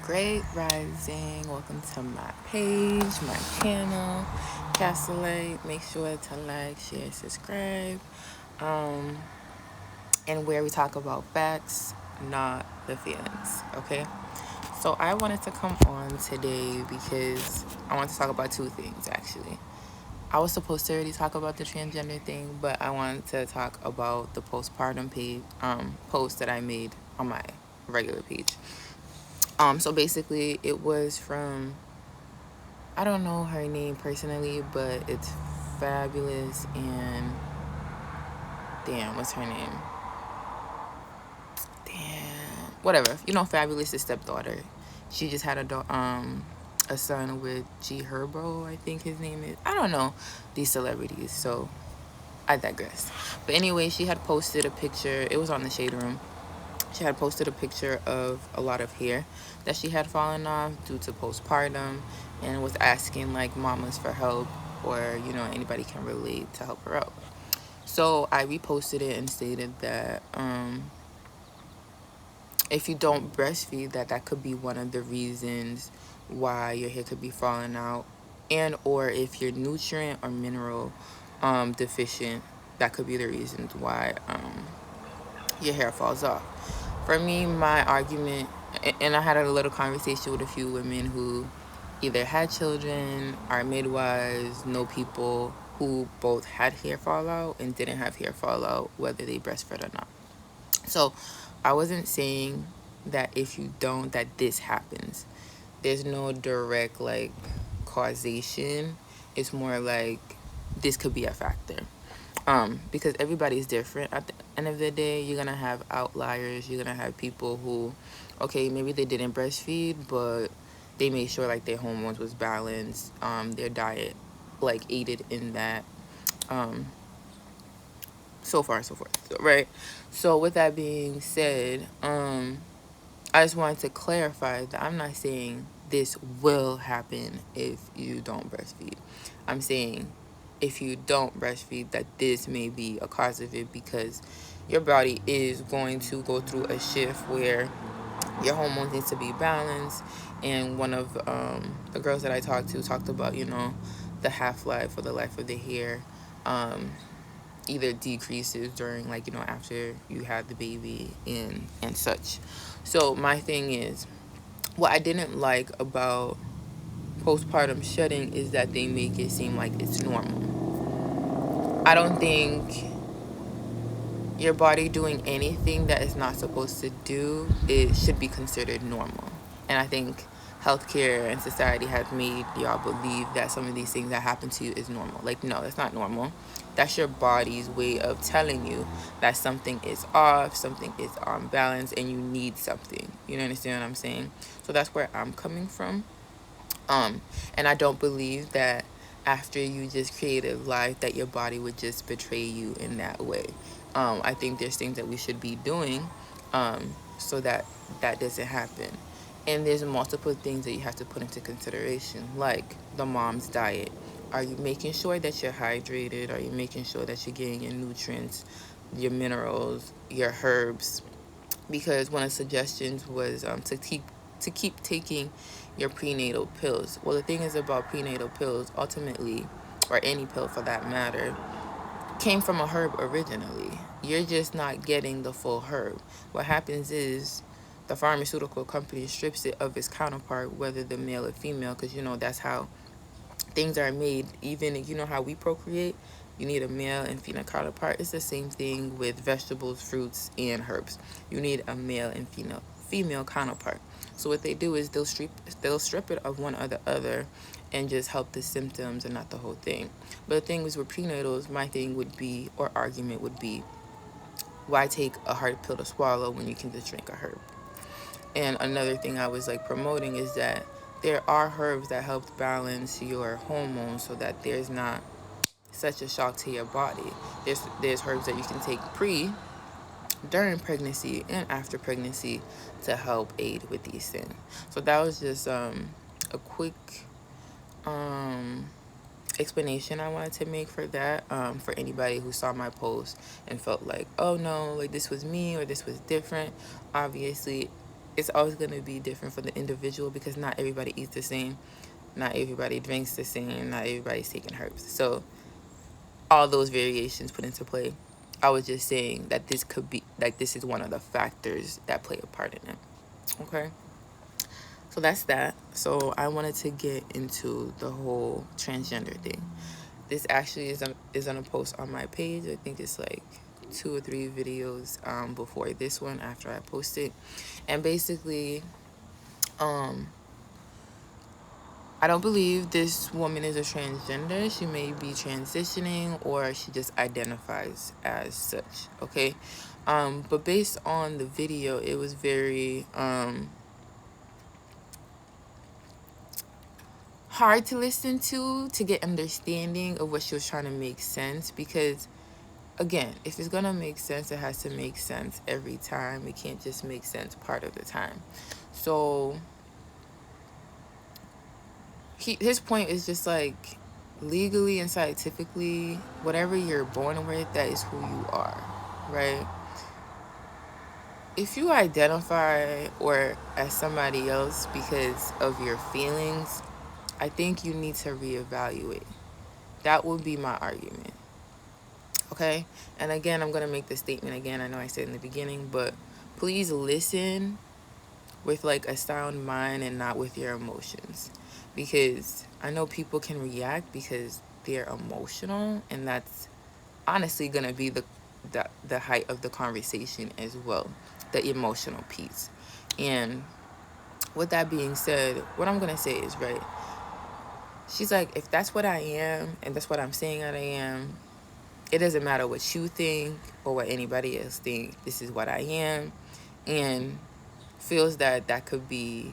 Great rising. Welcome to my page, my channel, Castlelite. Make sure to like, share, subscribe. And where we talk about facts, not the feelings. Okay. So I wanted to come on today because I want to talk about two things actually. I was supposed to already talk about the transgender thing, but I wanted to talk about the postpartum page post that I made on my regular page. So basically it was from, I don't know her name personally, but it's Fabulous and damn, what's her name? Damn, whatever. Fabulous's stepdaughter. She just had a son with G Herbo, I think his name is. I don't know these celebrities, so I digress. But anyway, she had posted a picture. It was on the Shade Room. She had posted a picture of a lot of hair that she had fallen off due to postpartum, and was asking like mamas for help, or anybody can relate to help her out. So I reposted it and stated that if you don't breastfeed, that could be one of the reasons why your hair could be falling out, and or if you're nutrient or mineral deficient, that could be the reasons why your hair falls off. For me, my argument, and I had a little conversation with a few women who either had children, are midwives, know people who both had hair fall out and didn't have hair fall out, whether they breastfed or not. So I wasn't saying that if you don't, that this happens. There's no direct like causation. It's more like this could be a factor. Because everybody's different. At the end of the day, you're gonna have outliers. You're gonna have people who, okay, maybe they didn't breastfeed, but they made sure like their hormones was balanced. Their diet like aided in that. So far, so forth. So, right. So with that being said, I just wanted to clarify that I'm not saying this will happen if you don't breastfeed. I'm saying if you don't breastfeed, that this may be a cause of it, because your body is going to go through a shift where your hormones need to be balanced. And one of the girls that I talked to talked about, the half-life or the life of the hair either decreases during like after you had the baby and such. So my thing is, what I didn't like about postpartum shedding is that they make it seem like it's normal. I don't think your body doing anything that it's not supposed to do, it should be considered normal. And I think healthcare and society has made y'all believe that some of these things that happen to you is normal. Like, no, that's not normal. That's your body's way of telling you that something is off, something is unbalanced, and you need something. You understand what I'm saying? So that's where I'm coming from. And I don't believe that after you just created life that your body would just betray you in that way. I think there's things that we should be doing so that that doesn't happen. And there's multiple things that you have to put into consideration, like the mom's diet. Are you making sure that you're hydrated? Are you making sure that you're getting your nutrients, your minerals, your herbs? Because one of the suggestions was to keep taking your prenatal pills. Well, the thing is about prenatal pills, ultimately, or any pill for that matter, came from a herb originally. You're just not getting the full herb. What happens is the pharmaceutical company strips it of its counterpart, whether the male or female, because that's how things are made. Even how we procreate, you need a male and female counterpart. It's the same thing with vegetables, fruits, and herbs. You need a male and female counterpart. So what they do is they'll strip it of one or the other and just help the symptoms and not the whole thing. But the thing is with prenatals, my thing would be, or argument would be, why take a hard pill to swallow when you can just drink a herb? And another thing I was like promoting is that there are herbs that help balance your hormones so that there's not such a shock to your body. There's herbs that you can take during pregnancy and after pregnancy to help aid with these things. So that was just a quick explanation I wanted to make for that, for anybody who saw my post and felt like, oh no, like this was me or this was different. Obviously it's always going to be different for the individual, because not everybody eats the same, not everybody drinks the same, not everybody's taking herbs. So all those variations put into play. I was just saying that this could be, like, this is one of the factors that play a part in it. Okay, so that's that. So I wanted to get into the whole transgender thing. This actually is on a post on my page. I think it's like 2 or 3 videos before this one, after I post it. And basically, I don't believe this woman is a transgender. She may be transitioning, or she just identifies as such, okay? But based on the video, it was very hard to listen to get understanding of what she was trying to make sense, because again, if it's gonna make sense, it has to make sense every time. It can't just make sense part of the time. So his point is just like, legally and scientifically, whatever you're born with, that is who you are, right? If you identify or as somebody else because of your feelings, I think you need to reevaluate. That would be my argument. Okay? And again, I'm going to make this statement again. I know I said in the beginning, but please listen with like a sound mind and not with your emotions. Because I know people can react because they're emotional, and that's honestly going to be the height of the conversation as well, the emotional piece. And with that being said, what I'm going to say is, right, she's like, if that's what I am and that's what I'm saying that I am, it doesn't matter what you think or what anybody else think. This is what I am. And feels that that could be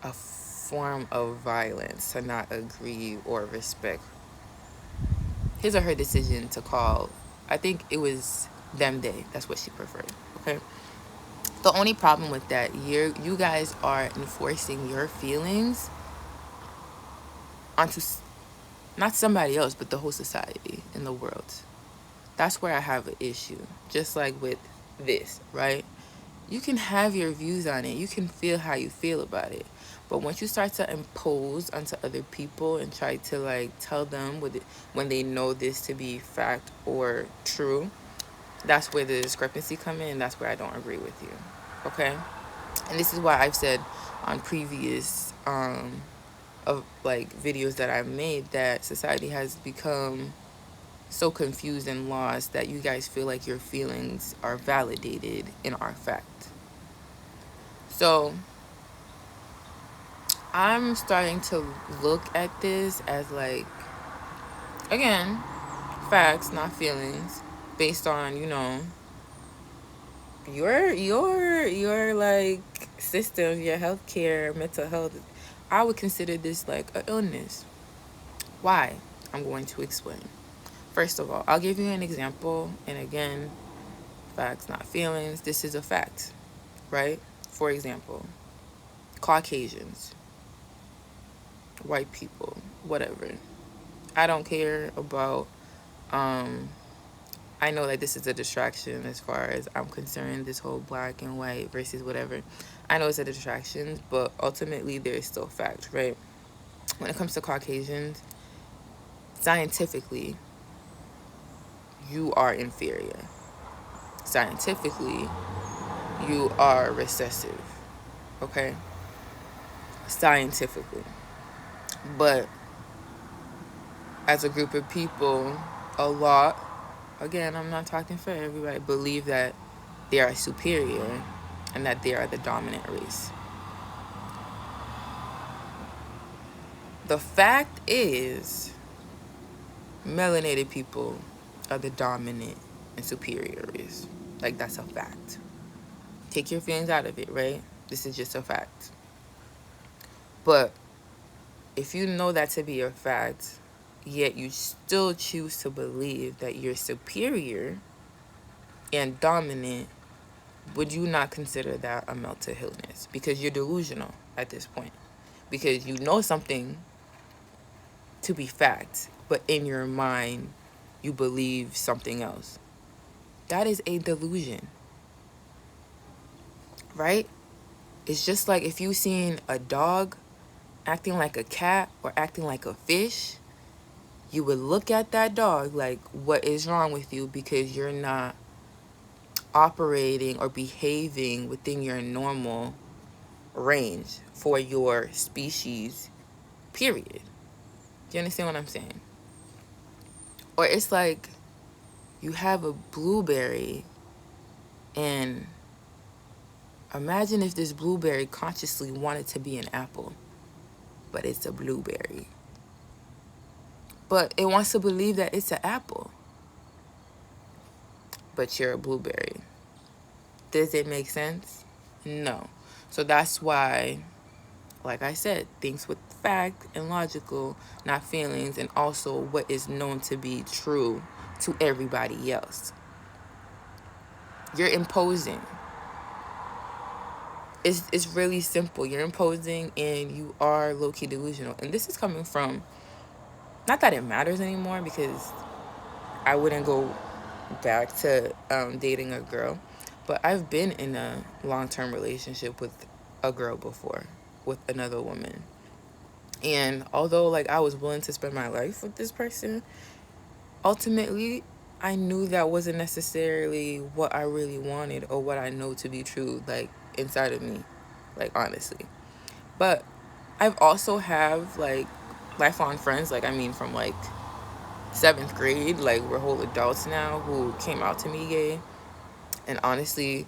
a form of violence to not agree or respect his or her decision to call. I think it was them day. That's what she preferred. Okay. The only problem with that, you guys are enforcing your feelings onto not somebody else, but the whole society and the world. That's where I have an issue. Just like with this, right? You can have your views on it. You can feel how you feel about it. But once you start to impose onto other people and try to like tell them when they know this to be fact or true, that's where the discrepancy come in, and that's where I don't agree with you. Okay? And this is why I've said on previous of like videos that I've made that society has become so confused and lost that you guys feel like your feelings are validated and are fact. So I'm starting to look at this as like, again, facts, not feelings, based on, your like system, your healthcare, mental health. I would consider this like an illness. Why? I'm going to explain. First of all, I'll give you an example, and again, facts, not feelings. This is a fact, right? For example, Caucasians, white people, whatever. I don't care about, I know that this is a distraction as far as I'm concerned, this whole black and white versus whatever. I know it's a distraction, but ultimately there's still fact, right? When it comes to Caucasians, scientifically, you are inferior. Scientifically, you are recessive, okay? Scientifically. But as a group of people, a lot, again, I'm not talking for everybody, believe that they are superior and that they are the dominant race. The fact is, melanated people are the dominant and superior race. Like, that's a fact. Take your feelings out of it, right? This is just a fact. But if you know that to be a fact, yet you still choose to believe that you're superior and dominant, would you not consider that a mental illness? Because you're delusional at this point. Because you know something to be fact, but in your mind, you believe something else. That is a delusion, right? It's just like if you seen a dog acting like a cat or acting like a fish, you would look at that dog like, what is wrong with you? Because you're not operating or behaving within your normal range for your species, period. Do you understand what I'm saying? Or it's like you have a blueberry, and imagine if this blueberry consciously wanted to be an apple, but it's a blueberry. But it wants to believe that it's an apple, but you're a blueberry. Does it make sense? No. So that's why, like I said, things with fact and logical, not feelings, and also what is known to be true to everybody else. You're imposing. It's really simple. You're imposing and you are low-key delusional. And this is coming from, not that it matters anymore, because I wouldn't go back to dating a girl, but I've been in a long-term relationship with a girl before, with another woman. And although like I was willing to spend my life with this person, ultimately I knew that wasn't necessarily what I really wanted or what I know to be true, like inside of me, like honestly. But I've also have like lifelong friends, like I mean from like 7th grade, like we're whole adults now, who came out to me gay. And honestly,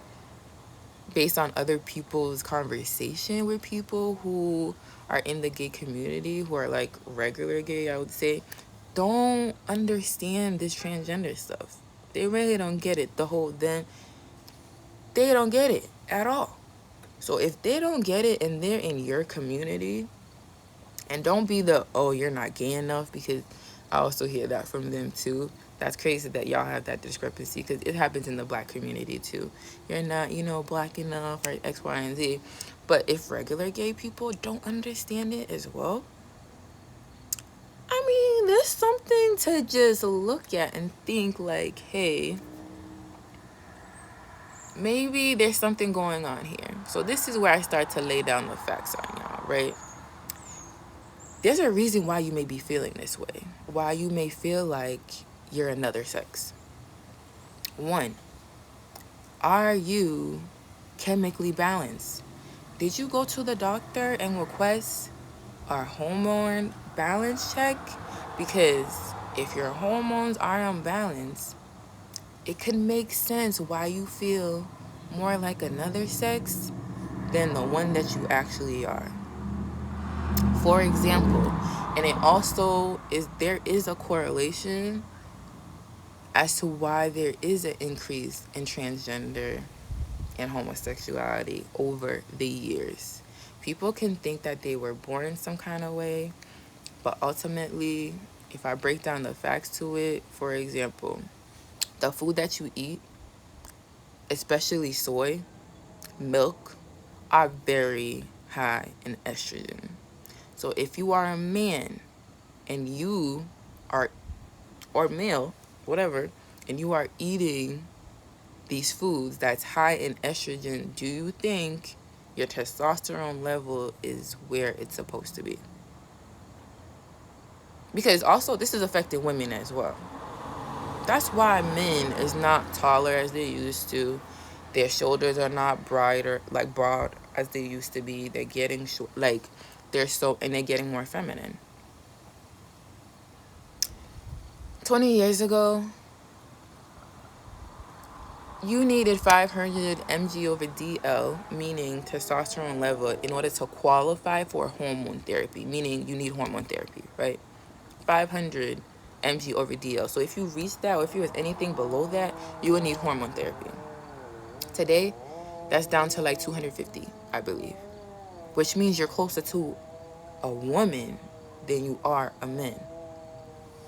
based on other people's conversation with people who are in the gay community, who are like regular gay, I would say, don't understand this transgender stuff. They really don't get it. They don't get it at all. So if they don't get it and they're in your community, and don't be the, oh, you're not gay enough, because I also hear that from them too. That's crazy that y'all have that discrepancy, because it happens in the black community too. You're not, black enough, or X, Y, and Z. But if regular gay people don't understand it as well, I mean, there's something to just look at and think like, hey, maybe there's something going on here. So this is where I start to lay down the facts on y'all, right? There's a reason why you may be feeling this way, why you may feel like you're another sex. One, are you chemically balanced? Did you go to the doctor and request a hormone balance check? Because if your hormones are unbalanced, it could make sense why you feel more like another sex than the one that you actually are. For example, and it also there is a correlation as to why there is an increase in transgender and homosexuality over the years. People can think that they were born some kind of way, but ultimately, if I break down the facts to it, for example, the food that you eat, especially soy, milk, are very high in estrogen. So if you are a man and you are, or male, whatever, and you are eating these foods that's high in estrogen, do you think your testosterone level is where it's supposed to be? Because also this is affecting women as well. That's why men is not taller as they used to. Their shoulders are not broad as they used to be. They're getting short, and they're getting more feminine. 20 years ago, you needed 500 mg/dl, meaning testosterone level, in order to qualify for hormone therapy, meaning you need hormone therapy, right? 500 mg/dl. So if you reached that, or if you was anything below that, you would need hormone therapy. Today, that's down to like 250, I believe, which means you're closer to a woman than you are a man.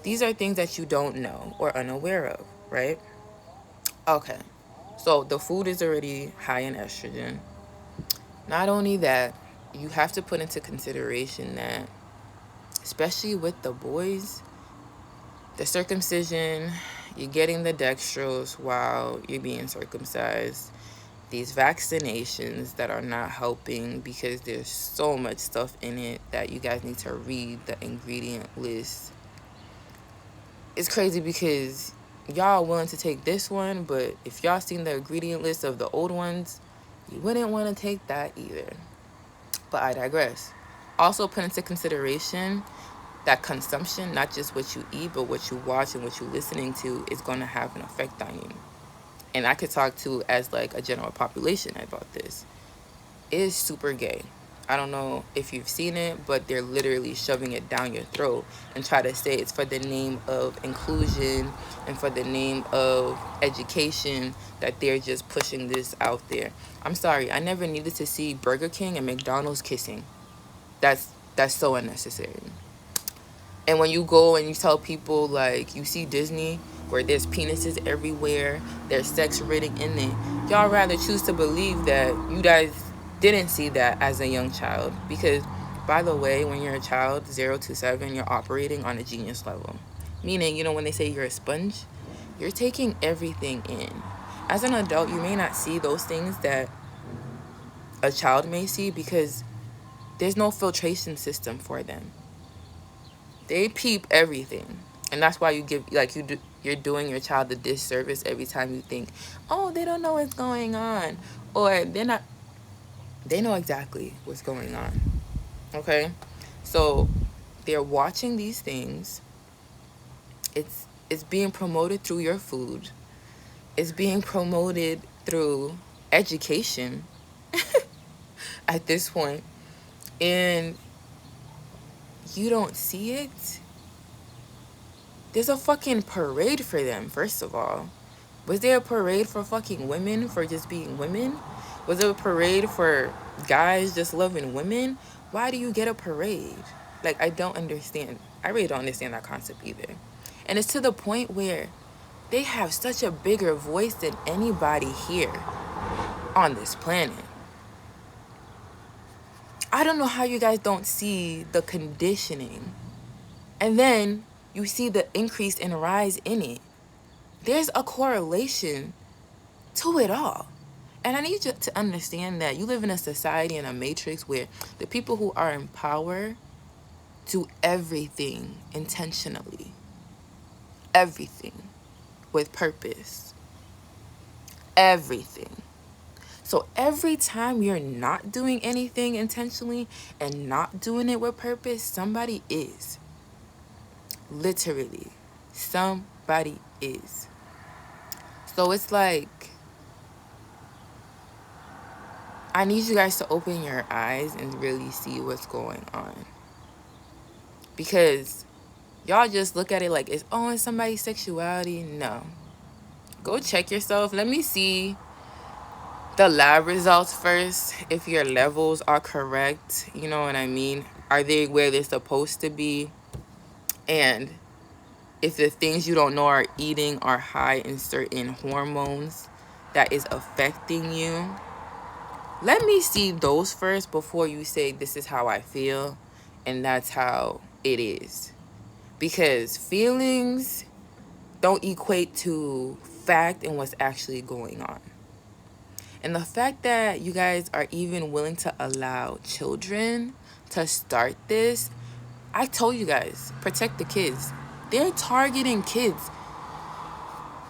These are things that you don't know or unaware of, right? Okay. So the food is already high in estrogen. Not only that, you have to put into consideration that, especially with the boys, the circumcision, you're getting the dextrose while you're being circumcised. these vaccinations that are not helping because there's so much stuff in it that you guys need to read the ingredient list. It's crazy because y'all are willing to take this one, but if y'all seen the ingredient list of the old ones, you wouldn't want to take that either. But I digress. Also put into consideration that consumption, not just what you eat, but what you watch and what you're listening to, is going to have an effect on you. And I could talk to as like a general population about this. It is super gay. I don't know if you've seen it, but they're literally shoving it down your throat and try to say it's for the name of inclusion and for the name of education that they're just pushing this out there. I'm sorry, I never needed to see Burger King and McDonald's kissing. That's so unnecessary. And when you go and you tell people, like, you see Disney where there's penises everywhere, there's sex written in it, y'all rather choose to believe that you guys didn't see that as a young child. Because, by the way, when you're a child, 0 to 7, you're operating on a genius level. Meaning, you know, when they say you're a sponge, you're taking everything in. As an adult, you may not see those things that a child may see because there's no filtration system for them. They peep everything. And that's why you give, like, you're doing your child a disservice every time you think, oh, they don't know what's going on. Or they know exactly what's going on. Okay? So they're watching these things. It's being promoted through your food. It's being promoted through education at this point. And you don't see it. There's a fucking parade for them, first of all. Was there a parade for fucking women for just being women? Was there a parade for guys just loving women? Why do you get a parade? Like, I don't understand. I really don't understand that concept either. And it's to the point where they have such a bigger voice than anybody here on this planet. I don't know how you guys don't see the conditioning. And then you see the increase and rise in it. There's a correlation to it all. And I need you to understand that you live in a society, in a matrix, where the people who are in power do everything intentionally. Everything with purpose. Everything. So every time you're not doing anything intentionally and not doing it with purpose, somebody is. Literally. Somebody is. So it's like, I need you guys to open your eyes and really see what's going on. Because y'all just look at it like it's somebody's sexuality. No. Go check yourself. Let me see the lab results first. If your levels are correct, you know what I mean? Are they where they're supposed to be? And if the things you don't know are eating are high in certain hormones that is affecting you, let me see those first before you say this is how I feel and that's how it is. Because feelings don't equate to fact and what's actually going on. And the fact that you guys are even willing to allow children to start this, I told you guys, protect the kids. They're targeting kids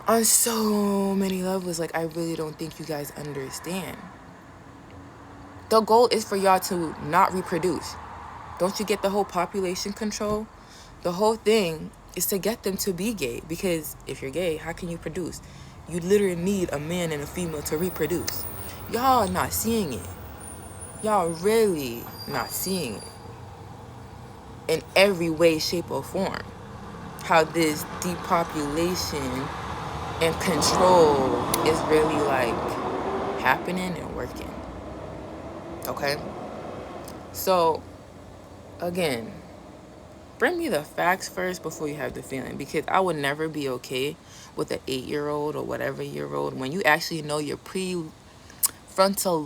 on so many levels. Like, I really don't think you guys understand. The goal is for y'all to not reproduce. Don't you get the whole population control? The whole thing is to get them to be gay. Because if you're gay, how can you produce? You literally need a man and a female to reproduce. Y'all are not seeing it. Y'all really not seeing it. In every way, shape, or form. How this depopulation and control is really like happening and working. Okay? So, again, bring me the facts first before you have the feeling. Because I would never be okay with an 8-year-old or whatever year-old when you actually know your prefrontal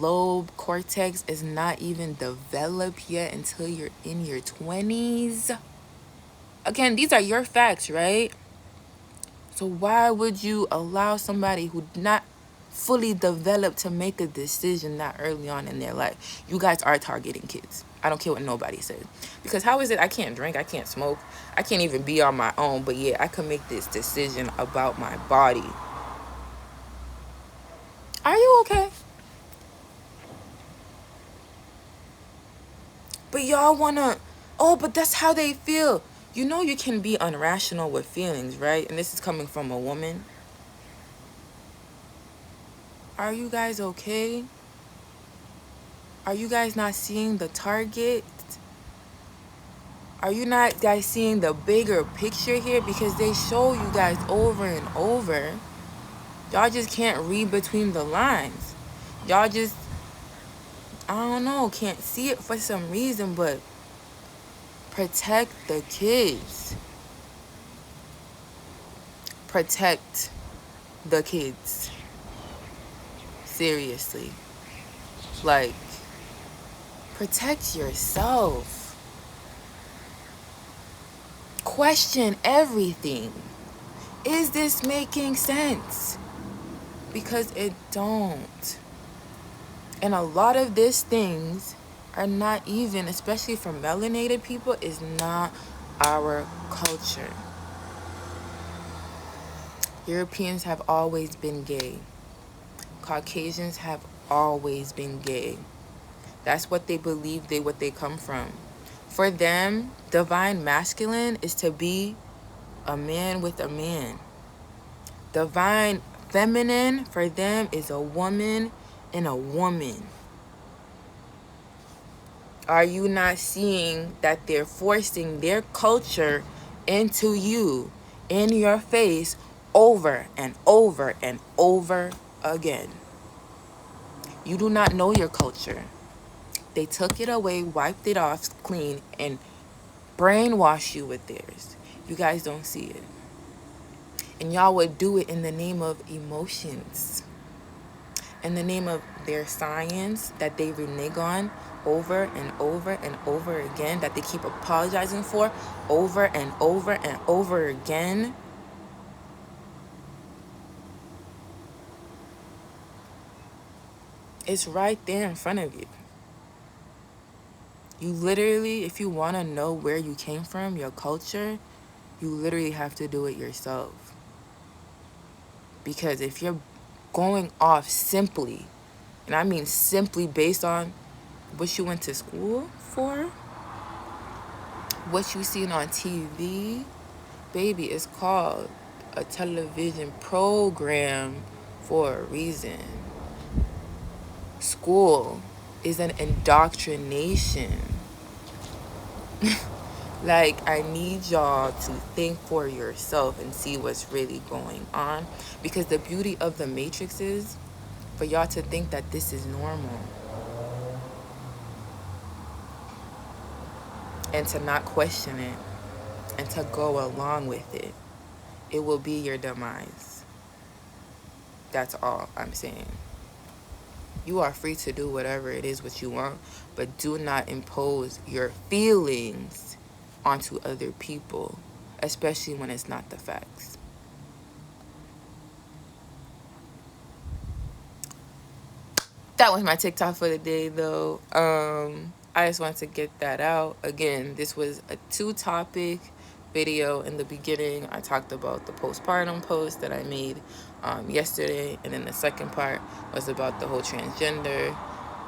lobe cortex is not even developed yet until you're in your 20s. Again, these are your facts, right? So why would you allow somebody who not fully developed to make a decision that early on in their life. You guys are targeting kids. I don't care what nobody says. Because how is it I can't drink, I can't smoke, I can't even be on my own, but yeah, I can make this decision about my body. Are you okay? But y'all wanna, oh, but that's how they feel. You know you can be unrational with feelings, right? And this is coming from a woman. Are you guys okay? Are you guys not seeing the target? Are you not guys seeing the bigger picture here? Because they show you guys over and over. Y'all just can't read between the lines. Y'all just, I don't know, can't see it for some reason, but protect the kids. Protect the kids. Seriously. Like, protect yourself. Question everything. Is this making sense? Because it don't. And a lot of these things are not even, especially for melanated people, is not our culture. Europeans have always been gay. Caucasians have always been gay. That's what they believe, what they come from. For them, divine masculine is to be a man with a man. Divine feminine for them is a woman and a woman. Are you not seeing that they're forcing their culture into you, in your face, over and over and over again? You do not know your culture. They took it away, wiped it off clean, and brainwash you with theirs. You guys don't see it. And y'all would do it in the name of emotions. In the name of their science that they renege on over and over and over again, that they keep apologizing for over and over and over again. It's right there in front of you. You literally, if you want to know where you came from, your culture, you literally have to do it yourself. Because if you're going off simply, and I mean simply based on what you went to school for, what you seen on TV, baby, it's called a television program for a reason. School is an indoctrination. Like, I need y'all to think for yourself and see what's really going on. Because the beauty of the Matrix is for y'all to think that this is normal. And to not question it. And to go along with it. It will be your demise. That's all I'm saying. You are free to do whatever it is what you want. But do not impose your feelings onto other people, especially when it's not the facts. That was my TikTok for the day, though. I just wanted to get that out. Again, this was a 2-topic video. In the beginning, I talked about the postpartum post that I made yesterday, and then the second part was about the whole transgender,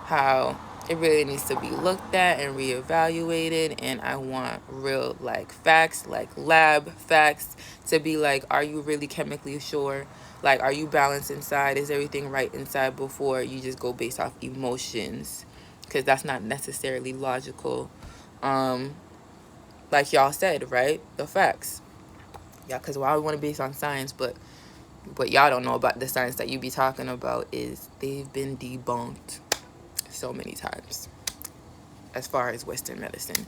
how it really needs to be looked at and reevaluated. And I want real, like, facts, like lab facts, to be like, are you really chemically sure? Like, are you balanced inside? Is everything right inside before you just go based off emotions? Because that's not necessarily logical. Like y'all said, right? The facts. Yeah, because I want to base on science, but what y'all don't know about the science that you be talking about is they've been debunked so many times as far as Western medicine.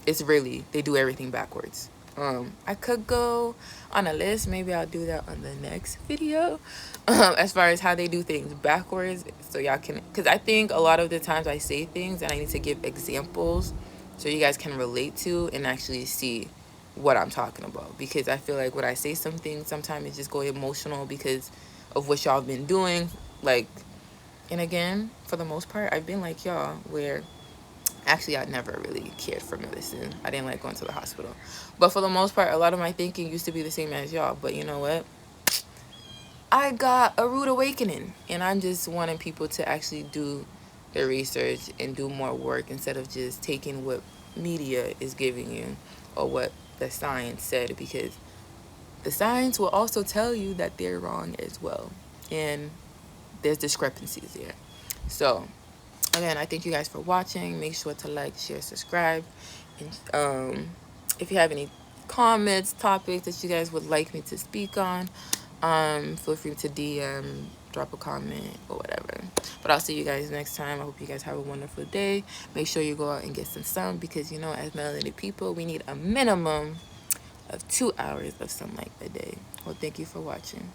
It's really, they do everything backwards. I could go on a list. Maybe I'll do that on the next video. As far as how they do things backwards, so y'all can, because I think a lot of the times I say things and I need to give examples so you guys can relate to and actually see what I'm talking about. Because I feel like when I say something, sometimes it just go emotional because of what y'all been doing. Like, and again, for the most part, I've been like y'all, where actually I never really cared for medicine. I didn't like going to the hospital. But for the most part, a lot of my thinking used to be the same as y'all. But you know what? I got a rude awakening, and I'm just wanting people to actually do their research and do more work instead of just taking what media is giving you or what the science said, because the science will also tell you that they're wrong as well, and there's discrepancies there. So again, I thank you guys for watching. Make sure to like, share, subscribe, and if you have any comments, topics that you guys would like me to speak on, feel free to DM, drop a comment, or whatever. But I'll see you guys next time. I hope you guys have a wonderful day. Make sure you go out and get some sun, because you know, as melanated people, we need a minimum of 2 hours of sunlight a day. Well, thank you for watching.